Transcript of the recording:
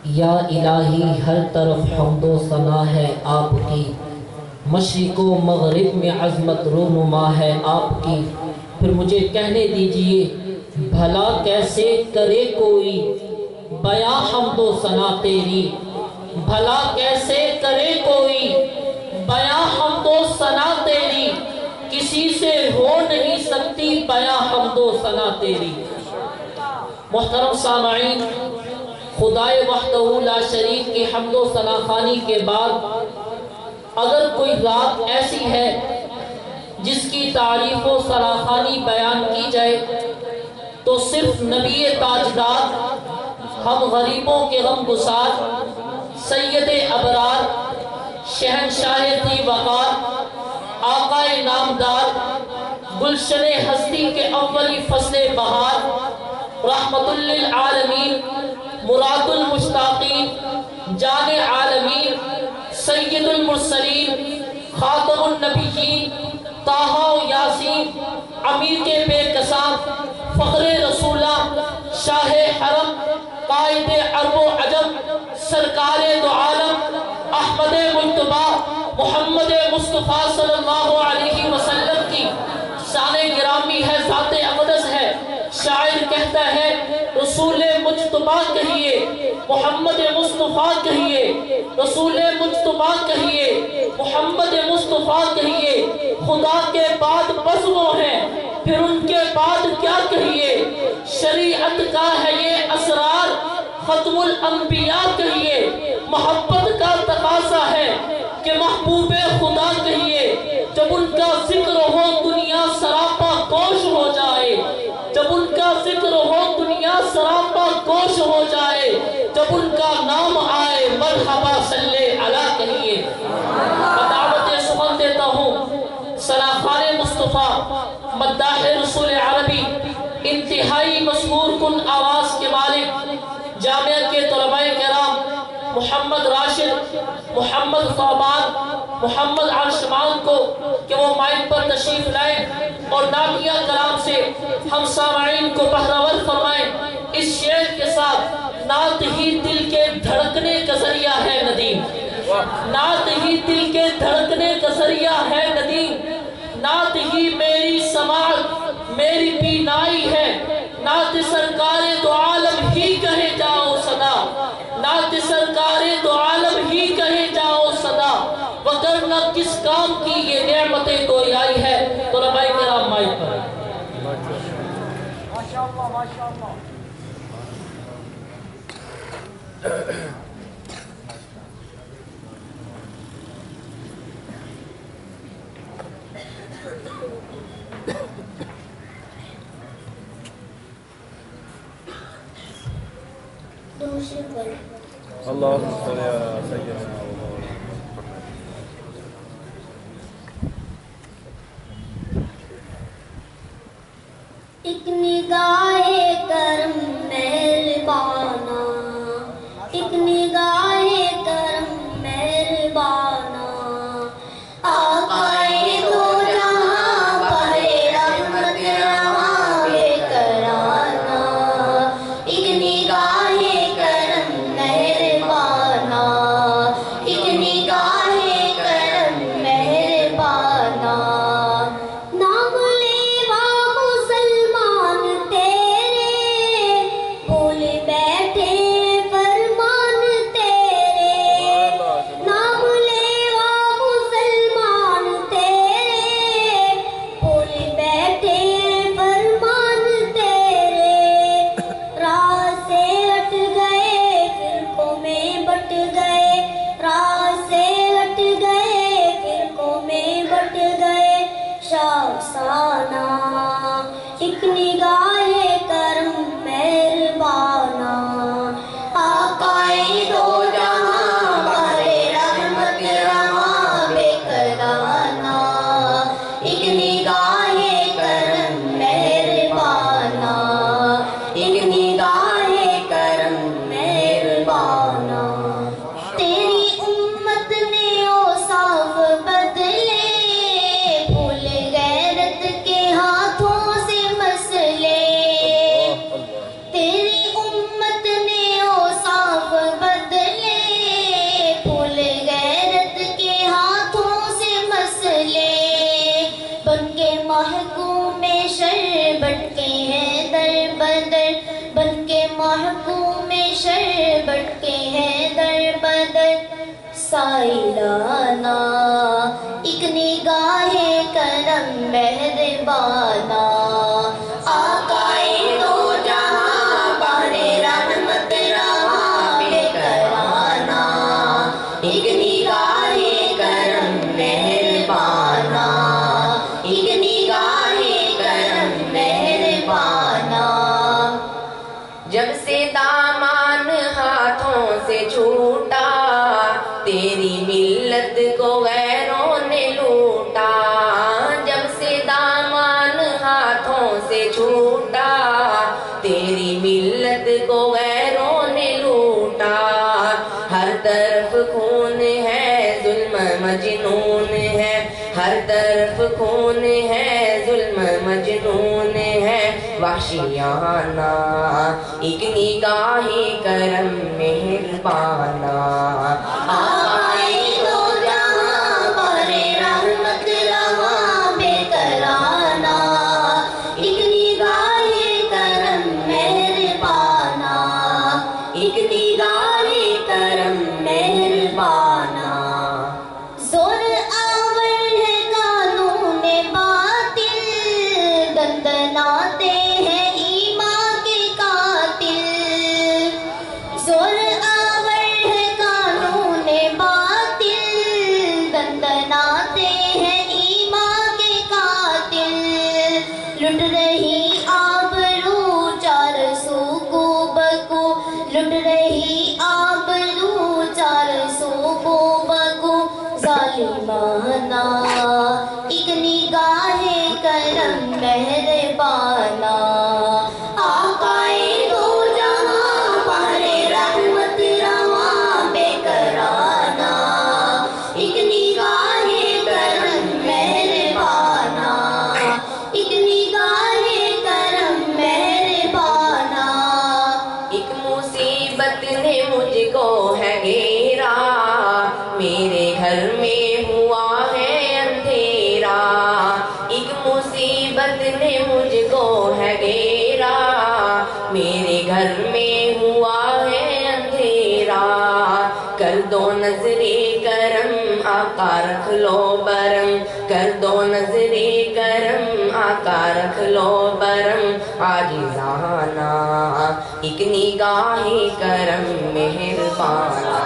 یا الہی ہر طرف حمد و ثنا ہے آپ کی، مشرق و مغرب میں عظمت رونما ہے آپ کی۔ پھر مجھے کہنے دیجئے بھلا کیسے کرے کوئی بیاں حمد و ثنا تیری، بھلا کیسے کرے کوئی بیاں حمد و ثنا تیری، کسی سے ہو نہیں سکتی بیاں حمد و ثنا تیری۔ محترم سامعین، خدائے وحدہ لا شریک کی حمد و ثنا خوانی کے بعد اگر کوئی ذات ایسی ہے جس کی تعریف و ثنا خوانی بیان کی جائے تو صرف نبی تاجدار، ہم غریبوں کے غم گسار، سید ابرار، شہنشاہ ذی وقار، آقا نامدار، گلشن ہستی کے اولی فصل بہار، رحمت للعالمین، مراد المشتاقین، جان عالمین، سید المرسلین، خاتم النبیین، طٰہٰ و یاسین، امیر کے بے کساں، فخر رسولہ، شاہ حرم، قائد عرب و عجم، سرکار دو عالم، احمد مجتبیٰ محمد مصطفیٰ صلی اللہ علیہ وسلم کی شان گرامی ہے، ذات اقدس ہے۔ شاعر کہتا ہے رسول مجتبیٰ کہیے، محمد مصطفیٰ کہیے، رسول مجتبیٰ کہیے، محمد مصطفیٰ کہیے، خدا کے بعد بس وہ ہیں، پھر ان کے بعد کیا کہیے، شریعت کا ہے یہ اسرار، ختم الانبیاء کہیے، محبت کا تقاضا ہے کہ محبوب خدا کہیے، جب ان کا ذکر ہو دنیا سراپا گوش ہو جائے، جب ان کا ذکر ہو دنیا سراپا گوش ہو جائے، جب ان کا نام آئے مرحبا صلی علی کہیے۔ میں دعوت سخن دیتا ہوں ثنا خوان مصطفیٰ، مداح رسول عربی، انتہائی مسحور کن آواز کے مالک، جامعہ کے طلباء کرام محمد راشد، محمد صوبان، محمد عرشمان کو کہ وہ مائک پر تشریف لائیں اور نعتیہ کلام سے ہم سامعین کو بہرور فرمائیں۔ اس شعر کے ساتھ نعت ہی دل کے دھڑکنے کا ذریعہ ہے ندیم، نعت ہی دل کے دھڑکنے کا ذریعہ ہے ندیم، نعت ہی میری سماعت میری بینائی ہے، نعت سرکار دو عالم ہی کہے جاؤ صدا، نعت سرکار دو عالم ہی کہے جاؤ صدا، وگرنہ کس کام کی یہ نعمتیں کوئی آئی ہے۔ تو ربائی کرام مائک پر ماشاءاللہ ماشاءاللہ۔ اللہم صلی علی سیدنا ایک نگاہ کرم مہربانا، ایک نگاہ کرم مہربانا، آقائے دو جہاں بہر رحمت رواں بے کرانا، ایک نگاہ کرم مہربانا، ایک محکوم شربت کے ہیں در بدر سائلانا، ایک نگاہ کرم مہربانا، آقائے دو جہاں بحر رحمت رواں بے کرانا، ایک نگاہ کرم مہربانا، ایک نگاہ کرم مہربانا۔ جب سے دامان ہاتھوں سے چھوٹا تیری ملت کو غیروں نے لوٹا، جب سے دامان ہاتھوں سے چھوٹا تیری ملت کو غیروں نے لوٹا، ہر طرف خون ہے ظلم مجنون ہے، ہر طرف خون ہے ظلم مجنون ہے وحشیانہ، ایک نگاہ کرم مہربانا، آقائے دو جہاں بحر رحمت رواں بے کرانا، ایک نگاہ کرم مہربانا، ایک نگاہ کرم مہربانا۔ زور آور ہے قانون باطل، دندناتے ہیں ایمان کے قاتل، زور آور ہے قانون باطل، دندناتے ہیں ایمان کے قاتل، لٹ رہی آبرو چار سو کو بکو، لٹ رہی آبرو چار سو کو بکو ظالمانہ، ایک نگاہ کرم مہربانا، آقائے دو جہاں بحر رحمت رواں بے کرانا، ایک نگاہ کرم مہربانا، ایک نگاہ کرم مہربانا۔ ایک مصیبت نے مجھ کو ہے گھیرا، میرے گھر میں ہوا ہے اندھیرا، ایک مصیبت نے مجھ کو ہے گھیرا، میرے گھر میں ہوا ہے اندھیرا، کر دو نظر کرم آقا رکھ لو برم، کر دو نظر کرم آقا رکھ لو برم عاجزانہ، ایک نگاہ کرم مہربانا۔